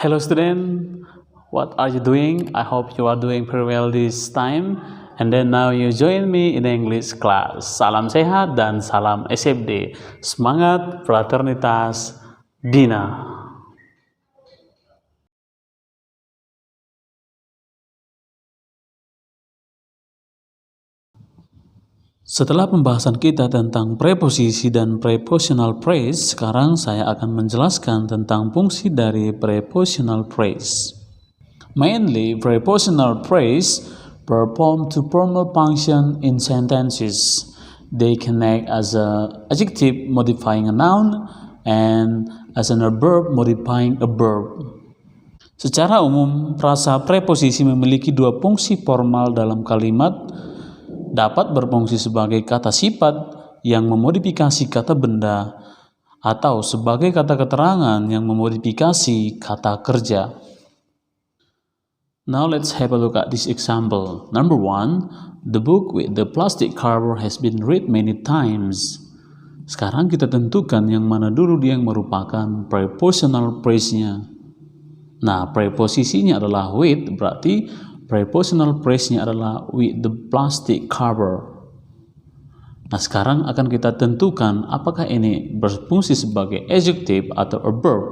Hello student, what are you doing? I hope you are doing very well this time. And then now you join me in English class. Salam sehat dan salam SFD. Semangat fraternitas Dina. Setelah pembahasan kita tentang preposisi dan prepositional phrase, sekarang saya akan menjelaskan tentang fungsi dari prepositional phrase. Mainly, prepositional phrase perform two formal function in sentences. They can act as an adjective modifying a noun and as an verb modifying a verb. Secara umum, frasa preposisi memiliki dua fungsi formal dalam kalimat, dapat berfungsi sebagai kata sifat yang memodifikasi kata benda atau sebagai kata keterangan yang memodifikasi kata kerja. Now let's have a look at this example. Number 1, the book with the plastic cover has been read many times. Sekarang kita tentukan yang mana dulu dia yang merupakan prepositional phrase-nya. Nah, preposisinya adalah with, berarti prepositional phrase-nya adalah with the plastic cover. Nah, sekarang akan kita tentukan apakah ini berfungsi sebagai adjective atau a verb.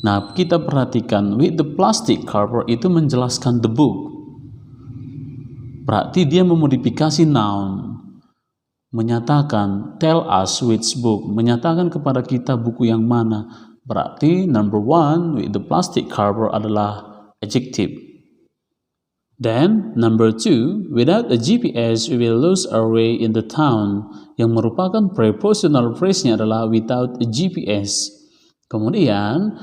Nah, kita perhatikan with the plastic cover itu menjelaskan the book. Berarti dia memodifikasi noun. Menyatakan tell us which book, menyatakan kepada kita buku yang mana. Berarti number 1 with the plastic cover adalah adjective. Then, number 2, without a GPS, we will lose our way in the town, yang merupakan prepositional phrase-nya adalah without a GPS. Kemudian,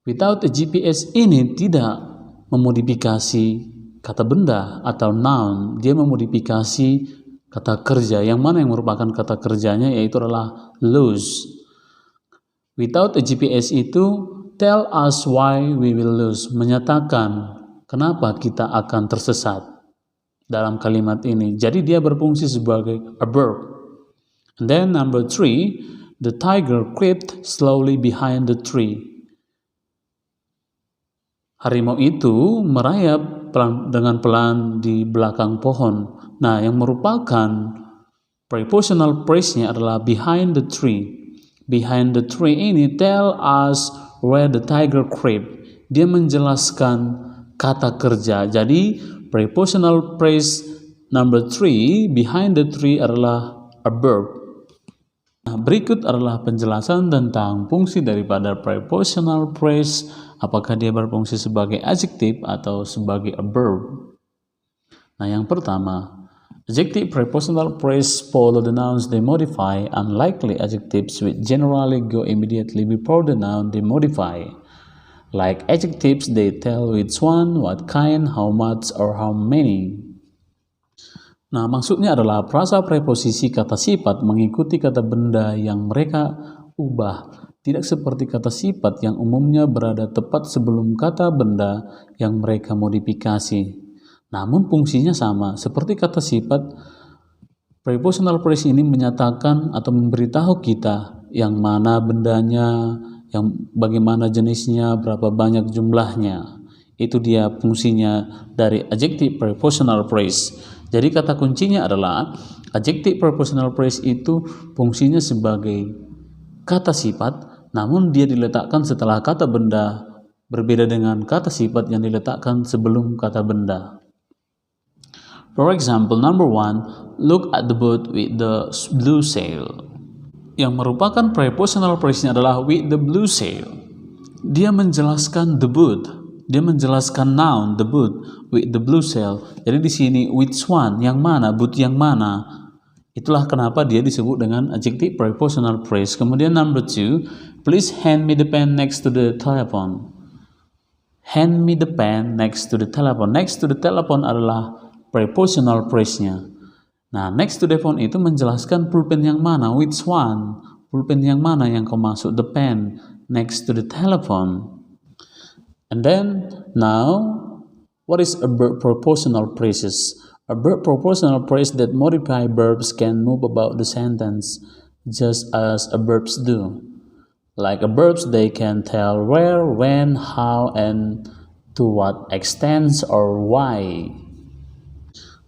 without a GPS ini tidak memodifikasi kata benda atau noun, dia memodifikasi kata kerja, yang mana yang merupakan kata kerjanya yaitu adalah lose. Without a GPS itu, tell us why we will lose, menyatakan kenapa kita akan tersesat dalam kalimat ini. Jadi dia berfungsi sebagai a verb. And then number 3, the tiger crept slowly behind the tree. Harimau itu merayap dengan pelan di belakang pohon. Nah, yang merupakan prepositional phrase-nya adalah behind the tree. Behind the tree ini tell us where the tiger crept. Dia menjelaskan kata kerja. Jadi prepositional phrase number 3 behind the tree adalah a verb. Nah, berikut adalah penjelasan tentang fungsi daripada prepositional phrase, apakah dia berfungsi sebagai adjective atau sebagai a verb. Nah, yang pertama, adjective prepositional phrase follow the nouns they modify, unlikely adjectives which generally go immediately before the noun they modify. Like adjectives, they tell which one, what kind, how much, or how many. Nah, maksudnya adalah frasa preposisi kata sifat mengikuti kata benda yang mereka ubah. Tidak seperti kata sifat yang umumnya berada tepat sebelum kata benda yang mereka modifikasi. Namun fungsinya sama. Seperti kata sifat, prepositional phrase ini menyatakan atau memberitahu kita yang mana bendanya, yang bagaimana jenisnya, berapa banyak jumlahnya. Itu dia fungsinya dari adjective prepositional phrase. Jadi kata kuncinya adalah adjective prepositional phrase itu fungsinya sebagai kata sifat, namun dia diletakkan setelah kata benda, berbeda dengan kata sifat yang diletakkan sebelum kata benda. For example, number 1, look at the boat with the blue sail. Yang merupakan prepositional phrase-nya adalah with the blue sail. Dia menjelaskan the boat. Dia menjelaskan noun the boat with the blue sail. Jadi di sini which one, yang mana, boat yang mana. Itulah kenapa dia disebut dengan adjective prepositional phrase. Kemudian number 2, please hand me the pen next to the telephone. Hand me the pen next to the telephone. Next to the telephone adalah prepositional phrase-nya. Nah, next to the phone itu menjelaskan pulpen yang mana, which one, pulpen yang mana yang kau masuk, the pen next to the telephone. And then now, what is a verb prepositional phrases? A verb prepositional phrase that modify verbs can move about the sentence just as a verbs do. Like verbs, they can tell where, when, how, and to what extent or why.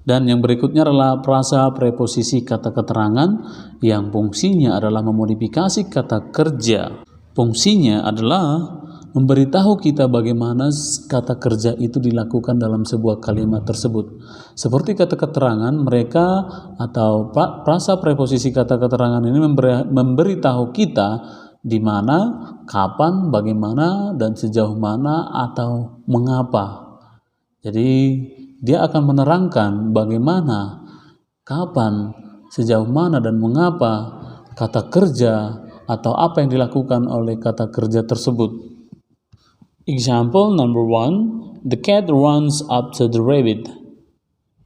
Dan yang berikutnya adalah frasa preposisi kata keterangan yang fungsinya adalah memodifikasi kata kerja. Fungsinya adalah memberitahu kita bagaimana kata kerja itu dilakukan dalam sebuah kalimat tersebut. Seperti kata keterangan, mereka atau frasa preposisi kata keterangan ini memberitahu kita di mana, kapan, bagaimana, dan sejauh mana atau mengapa. Jadi dia akan menerangkan bagaimana, kapan, sejauh mana, dan mengapa kata kerja atau apa yang dilakukan oleh kata kerja tersebut. Example number 1, the cat runs up to the rabbit.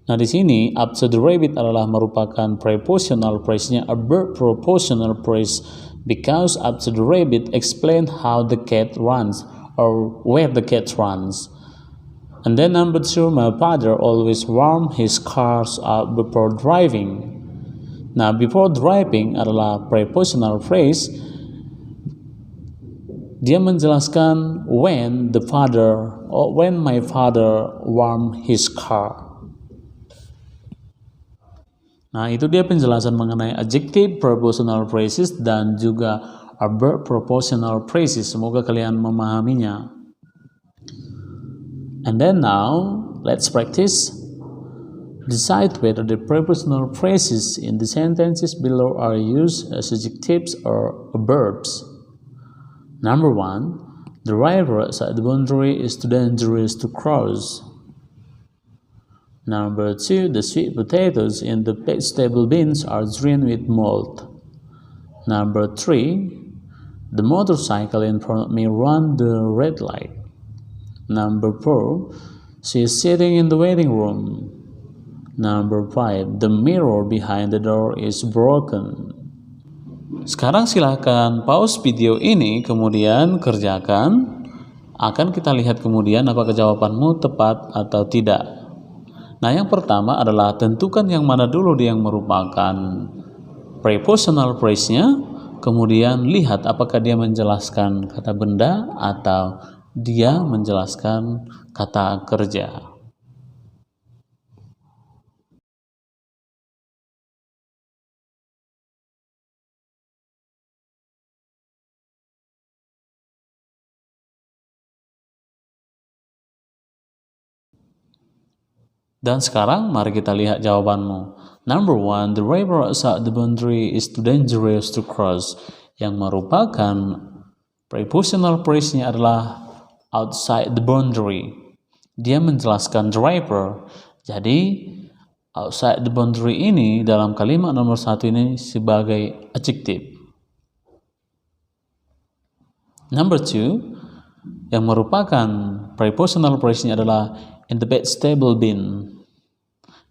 Nah, di sini up to the rabbit adalah merupakan prepositional phrase-nya, a verb propositional phrase, because up to the rabbit explain how the cat runs or where the cat runs. And then number 2, my father always warm his cars up before driving. Nah, before driving adalah prepositional phrase. Dia menjelaskan when my father warm his car. Nah, itu dia penjelasan mengenai adjective prepositional phrases dan juga verb propositional phrases. Semoga kalian memahaminya. And then now, let's practice. Decide whether the prepositional phrases in the sentences below are used as adjectives or verbs. Number 1, the river outside the boundary is too dangerous to cross. Number 2, the sweet potatoes in the vegetable bins are green with mold. Number 3, the motorcycle in front of me ran the red light. Number 4, she is sitting in the waiting room. Number 5, the mirror behind the door is broken. Sekarang silakan pause video ini, kemudian kerjakan. Akan kita lihat kemudian apakah jawabanmu tepat atau tidak. Nah, yang pertama adalah tentukan yang mana dulu yang merupakan prepositional phrase-nya, kemudian lihat apakah dia menjelaskan kata benda atau dia menjelaskan kata kerja. Dan sekarang mari kita lihat jawabanmu. Number 1, the river outside the boundary is too dangerous to cross. Yang merupakan prepositional phrase-nya adalah outside the boundary. Dia menjelaskan driver. Jadi outside the boundary ini dalam kalimat nomor 1 ini sebagai adjective. Number 2, yang merupakan prepositional phrase-nya adalah in the vegetable bin.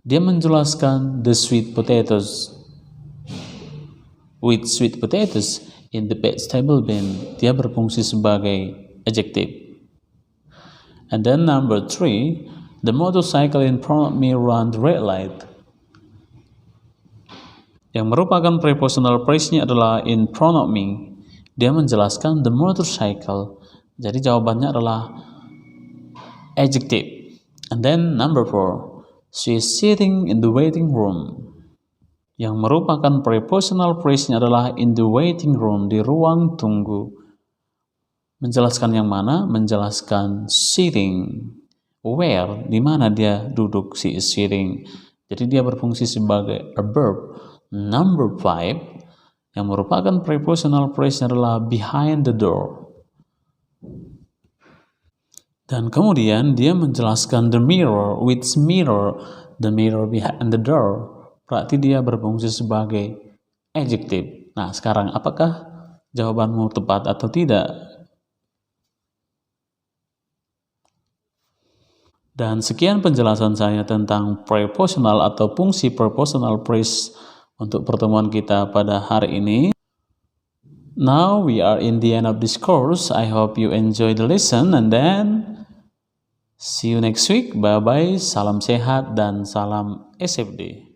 Dia menjelaskan the sweet potatoes. With sweet potatoes in the vegetable bin. Dia berfungsi sebagai adjective. And then number 3, the motorcycle in front of me ran the red light. Yang merupakan prepositional phrase-nya adalah in front of me. Dia menjelaskan the motorcycle. Jadi jawabannya adalah adjective. And then number 4, she is sitting in the waiting room. Yang merupakan prepositional phrase-nya adalah in the waiting room, di ruang tunggu. Menjelaskan yang mana? Menjelaskan sitting. Where? Di mana dia duduk, she is sitting. Jadi dia berfungsi sebagai a verb. Number 5, yang merupakan prepositional phrase adalah behind the door. Dan kemudian dia menjelaskan the mirror, which mirror, the mirror behind the door. Berarti dia berfungsi sebagai adjective. Nah, sekarang apakah jawabanmu tepat atau tidak? Dan sekian penjelasan saya tentang prepositional atau fungsi prepositional phrase untuk pertemuan kita pada hari ini. Now we are in the end of this course. I hope you enjoy the lesson and then see you next week. Bye-bye. Salam sehat dan salam SFD.